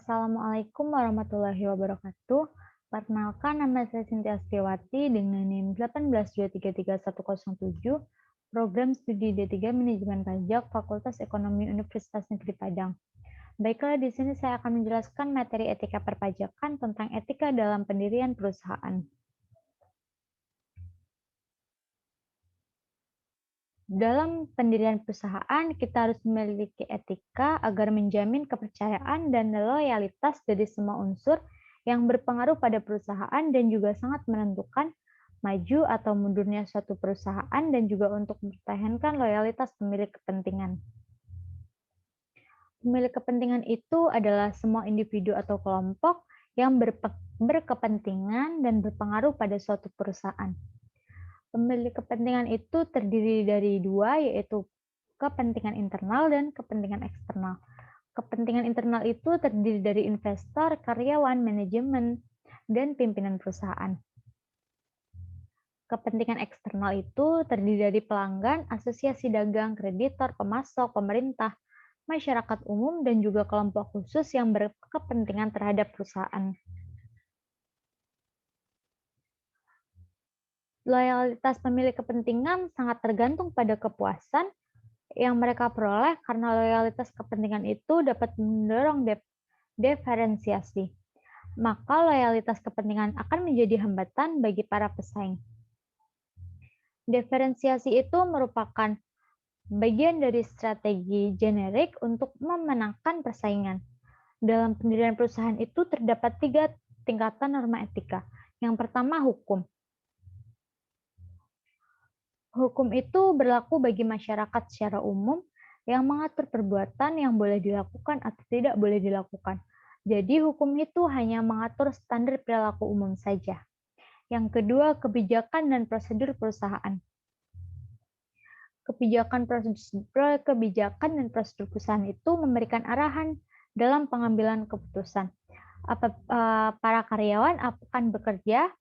Assalamualaikum warahmatullahi wabarakatuh. Perkenalkan, nama saya Cynthia Astiawati dengan NIM 182333107, Program Studi D3 Manajemen Pajak, Fakultas Ekonomi Universitas Negeri Padang. Baiklah, di sini saya akan menjelaskan materi etika perpajakan tentang etika dalam pendirian perusahaan. Dalam pendirian perusahaan, kita harus memiliki etika agar menjamin kepercayaan dan loyalitas dari semua unsur yang berpengaruh pada perusahaan dan juga sangat menentukan maju atau mundurnya suatu perusahaan dan juga untuk mempertahankan loyalitas pemilik kepentingan. Pemilik kepentingan itu adalah semua individu atau kelompok yang berkepentingan dan berpengaruh pada suatu perusahaan. Pemilik kepentingan itu terdiri dari dua, yaitu kepentingan internal dan kepentingan eksternal. Kepentingan internal itu terdiri dari investor, karyawan, manajemen, dan pimpinan perusahaan. Kepentingan eksternal itu terdiri dari pelanggan, asosiasi dagang, kreditor, pemasok, pemerintah, masyarakat umum, dan juga kelompok khusus yang berkepentingan terhadap perusahaan. Loyalitas pemilik kepentingan sangat tergantung pada kepuasan yang mereka peroleh karena loyalitas kepentingan itu dapat mendorong diferensiasi. Maka loyalitas kepentingan akan menjadi hambatan bagi para pesaing. Diferensiasi itu merupakan bagian dari strategi generik untuk memenangkan persaingan. Dalam pendirian perusahaan itu terdapat 3 tingkatan norma etika. Yang pertama, hukum. Hukum itu berlaku bagi masyarakat secara umum yang mengatur perbuatan yang boleh dilakukan atau tidak boleh dilakukan. Jadi hukum itu hanya mengatur standar perilaku umum saja. Yang kedua, kebijakan dan prosedur perusahaan. Kebijakan dan prosedur perusahaan itu memberikan arahan dalam pengambilan keputusan. Para karyawan akan bekerja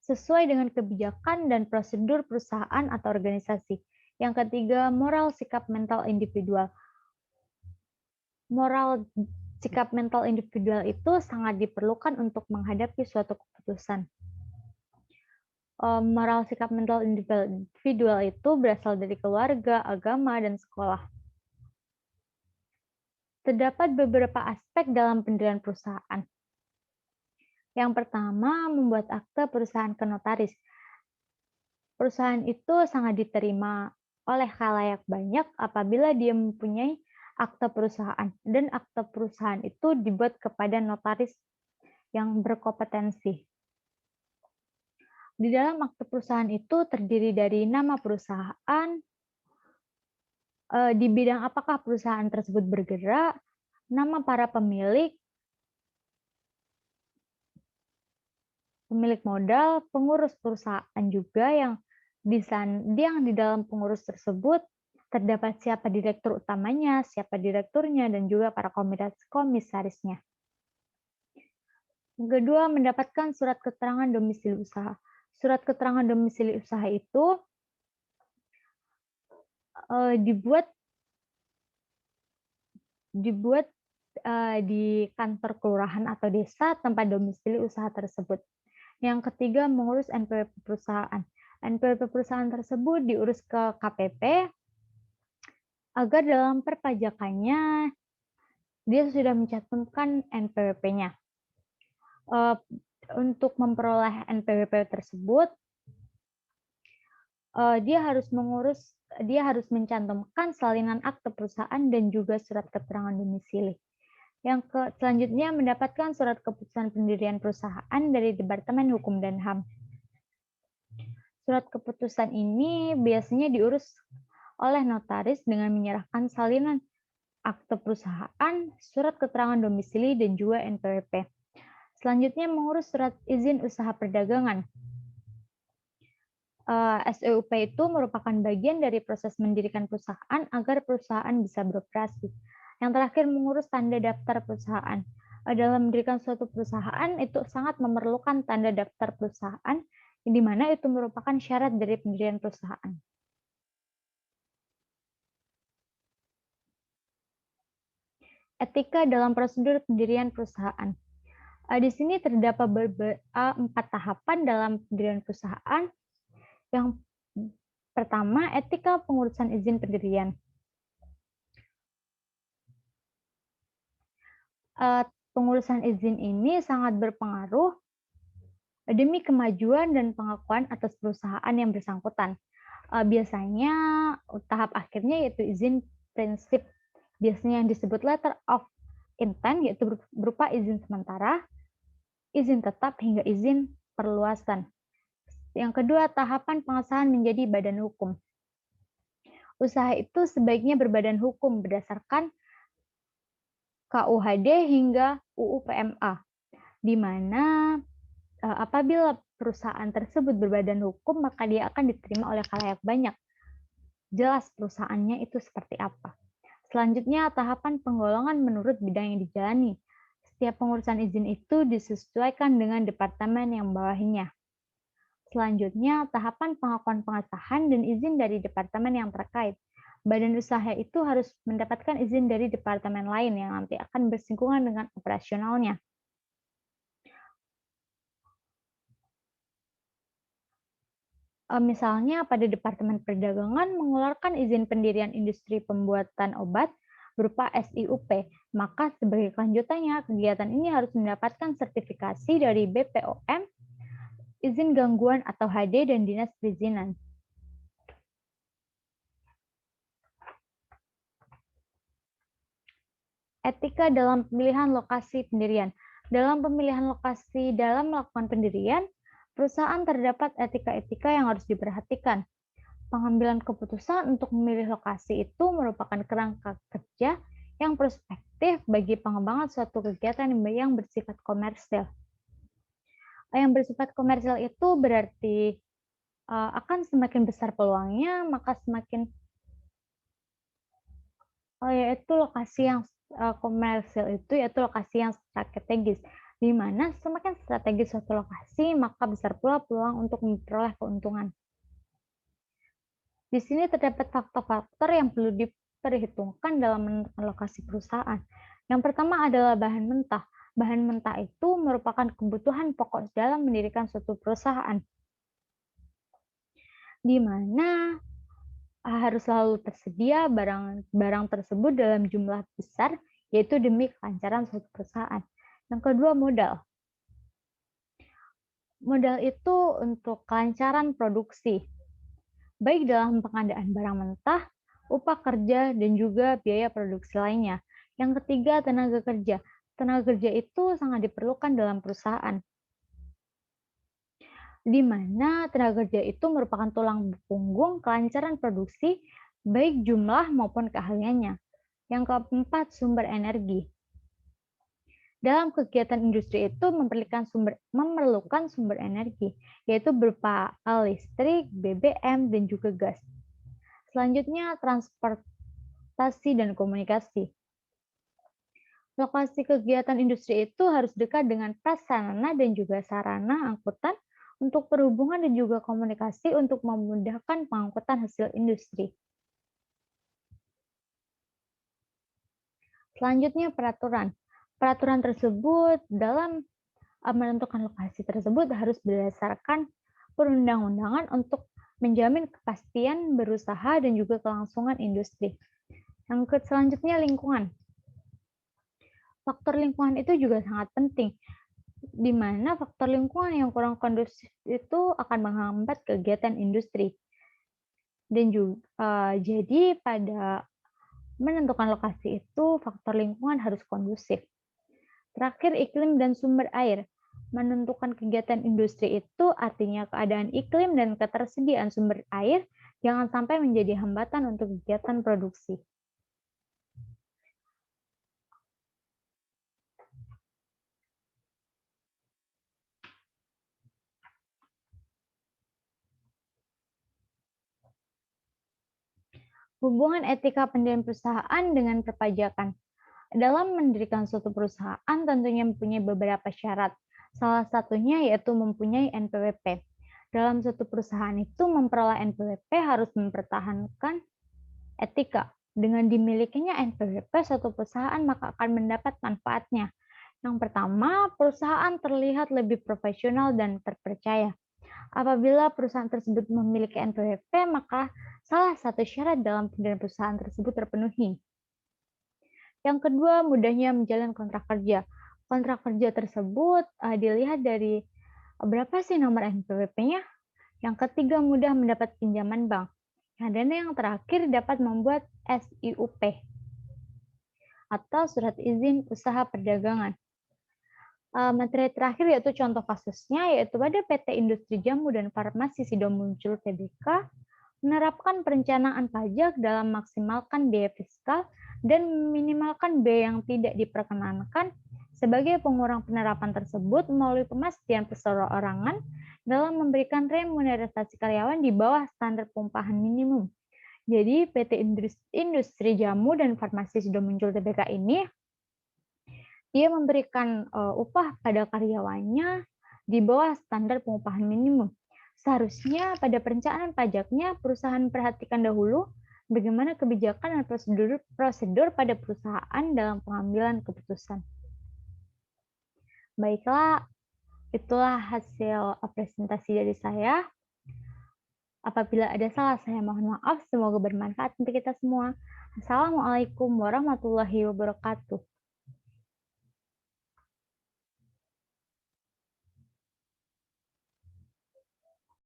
sesuai dengan kebijakan dan prosedur perusahaan atau organisasi. Yang ketiga, moral sikap mental individual. Moral sikap mental individual itu sangat diperlukan untuk menghadapi suatu keputusan. Moral sikap mental individual itu berasal dari keluarga, agama, dan sekolah. Terdapat beberapa aspek dalam pendirian perusahaan. Yang pertama, membuat akte perusahaan ke notaris. Perusahaan itu sangat diterima oleh khalayak banyak apabila dia mempunyai akte perusahaan, dan akte perusahaan itu dibuat kepada notaris yang berkompetensi. Di dalam akte perusahaan itu terdiri dari nama perusahaan, di bidang apakah perusahaan tersebut bergerak, nama para pemilik modal, pengurus perusahaan juga yang di dalam pengurus tersebut terdapat siapa direktur utamanya, siapa direkturnya, dan juga para komisarisnya. Yang kedua, mendapatkan surat keterangan domisili usaha. Surat keterangan domisili usaha itu dibuat di kantor kelurahan atau desa tempat domisili usaha tersebut. Yang ketiga, mengurus NPWP perusahaan. NPWP perusahaan tersebut diurus ke KPP agar dalam perpajakannya dia sudah mencantumkan NPWP-nya. Untuk memperoleh NPWP tersebut, dia harus mencantumkan salinan akte perusahaan dan juga surat keterangan domisili. Selanjutnya, mendapatkan surat keputusan pendirian perusahaan dari Departemen Hukum dan HAM. Surat keputusan ini biasanya diurus oleh notaris dengan menyerahkan salinan akte perusahaan, surat keterangan domisili, dan juga NPWP. Selanjutnya, mengurus surat izin usaha perdagangan. SEUP itu merupakan bagian dari proses mendirikan perusahaan agar perusahaan bisa beroperasi. Yang terakhir, mengurus tanda daftar perusahaan. Dalam mendirikan suatu perusahaan, itu sangat memerlukan tanda daftar perusahaan, di mana itu merupakan syarat dari pendirian perusahaan. Etika dalam prosedur pendirian perusahaan. Di sini terdapat 4 tahapan dalam pendirian perusahaan. Yang pertama, etika pengurusan izin pendirian. Pengurusan izin ini sangat berpengaruh demi kemajuan dan pengakuan atas perusahaan yang bersangkutan. Biasanya tahap akhirnya yaitu izin prinsip, biasanya yang disebut letter of intent, yaitu berupa izin sementara, izin tetap, hingga izin perluasan. Yang kedua, tahapan pengesahan menjadi badan hukum. Usaha itu sebaiknya berbadan hukum berdasarkan KUHD hingga UU PMA, di mana apabila perusahaan tersebut berbadan hukum, maka dia akan diterima oleh khalayak banyak. Jelas perusahaannya itu seperti apa. Selanjutnya, tahapan penggolongan menurut bidang yang dijalani. Setiap pengurusan izin itu disesuaikan dengan departemen yang membawahinya. Selanjutnya, tahapan pengakuan pengesahan dan izin dari departemen yang terkait. Badan usaha itu harus mendapatkan izin dari departemen lain yang nanti akan bersinggungan dengan operasionalnya. Misalnya pada Departemen Perdagangan mengeluarkan izin pendirian industri pembuatan obat berupa SIUP, maka sebagai kelanjutannya kegiatan ini harus mendapatkan sertifikasi dari BPOM, izin gangguan atau HD, dan Dinas Perizinan. Etika dalam pemilihan lokasi pendirian. Dalam pemilihan lokasi dalam melakukan pendirian, perusahaan terdapat etika-etika yang harus diperhatikan. Pengambilan keputusan untuk memilih lokasi itu merupakan kerangka kerja yang prospektif bagi pengembangan suatu kegiatan yang bersifat komersil. Yang bersifat komersil itu berarti akan semakin besar peluangnya, maka semakin yaitu lokasi yang komersil itu yaitu lokasi yang strategis, di mana semakin strategis suatu lokasi, maka besar pula peluang untuk memperoleh keuntungan. Di sini terdapat faktor-faktor yang perlu diperhitungkan dalam menentukan lokasi perusahaan. Yang pertama adalah bahan mentah. Bahan mentah itu merupakan kebutuhan pokok dalam mendirikan suatu perusahaan, di mana harus selalu tersedia barang tersebut dalam jumlah besar, yaitu demi kelancaran suatu perusahaan. Yang kedua, modal. Modal itu untuk kelancaran produksi, baik dalam pengadaan barang mentah, upah kerja, dan juga biaya produksi lainnya. Yang ketiga, tenaga kerja. Tenaga kerja itu sangat diperlukan dalam perusahaan, di mana tenaga kerja itu merupakan tulang punggung kelancaran produksi, baik jumlah maupun keahliannya. Yang keempat, sumber energi. Dalam kegiatan industri itu memerlukan sumber energi, yaitu berupa listrik, BBM, dan juga gas. Selanjutnya, transportasi dan komunikasi. Lokasi kegiatan industri itu harus dekat dengan prasarana dan juga sarana angkutan untuk perhubungan dan juga komunikasi untuk memudahkan pengangkutan hasil industri. Selanjutnya, peraturan. Peraturan tersebut dalam menentukan lokasi tersebut harus berdasarkan perundang-undangan untuk menjamin kepastian berusaha dan juga kelangsungan industri. Yang selanjutnya, lingkungan. Faktor lingkungan itu juga sangat penting, di mana faktor lingkungan yang kurang kondusif itu akan menghambat kegiatan industri. Dan juga jadi pada menentukan lokasi itu faktor lingkungan harus kondusif. Terakhir, iklim dan sumber air. Menentukan kegiatan industri itu artinya keadaan iklim dan ketersediaan sumber air jangan sampai menjadi hambatan untuk kegiatan produksi. Hubungan etika pendirian perusahaan dengan perpajakan. Dalam mendirikan suatu perusahaan tentunya mempunyai beberapa syarat. Salah satunya yaitu mempunyai NPWP. Dalam suatu perusahaan itu memperoleh NPWP harus mempertahankan etika. Dengan dimilikinya NPWP, suatu perusahaan maka akan mendapat manfaatnya. Yang pertama, perusahaan terlihat lebih profesional dan terpercaya. Apabila perusahaan tersebut memiliki NPWP, maka salah satu syarat dalam pendirian perusahaan tersebut terpenuhi. Yang kedua, mudahnya menjalin kontrak kerja. Kontrak kerja tersebut dilihat dari berapa sih nomor NPWP-nya. Yang ketiga, mudah mendapat pinjaman bank. Dan yang terakhir, dapat membuat SIUP atau surat izin usaha perdagangan. Materi terakhir yaitu contoh kasusnya, yaitu pada PT Industri Jamu dan Farmasi Sidomuncul Tbk menerapkan perencanaan pajak dalam maksimalkan biaya fiskal dan meminimalkan biaya yang tidak diperkenankan sebagai pengurang penerapan tersebut melalui pemastian perseorangan dalam memberikan remunerasi karyawan di bawah standar pengupahan minimum. Jadi PT Industri Jamu dan Farmasi Sidomuncul Tbk ini dia memberikan upah pada karyawannya di bawah standar pengupahan minimum. Seharusnya pada perencanaan pajaknya perusahaan perhatikan dahulu bagaimana kebijakan dan prosedur pada perusahaan dalam pengambilan keputusan. Baiklah, itulah hasil presentasi dari saya. Apabila ada salah, saya mohon maaf. Semoga bermanfaat untuk kita semua. Assalamualaikum warahmatullahi wabarakatuh.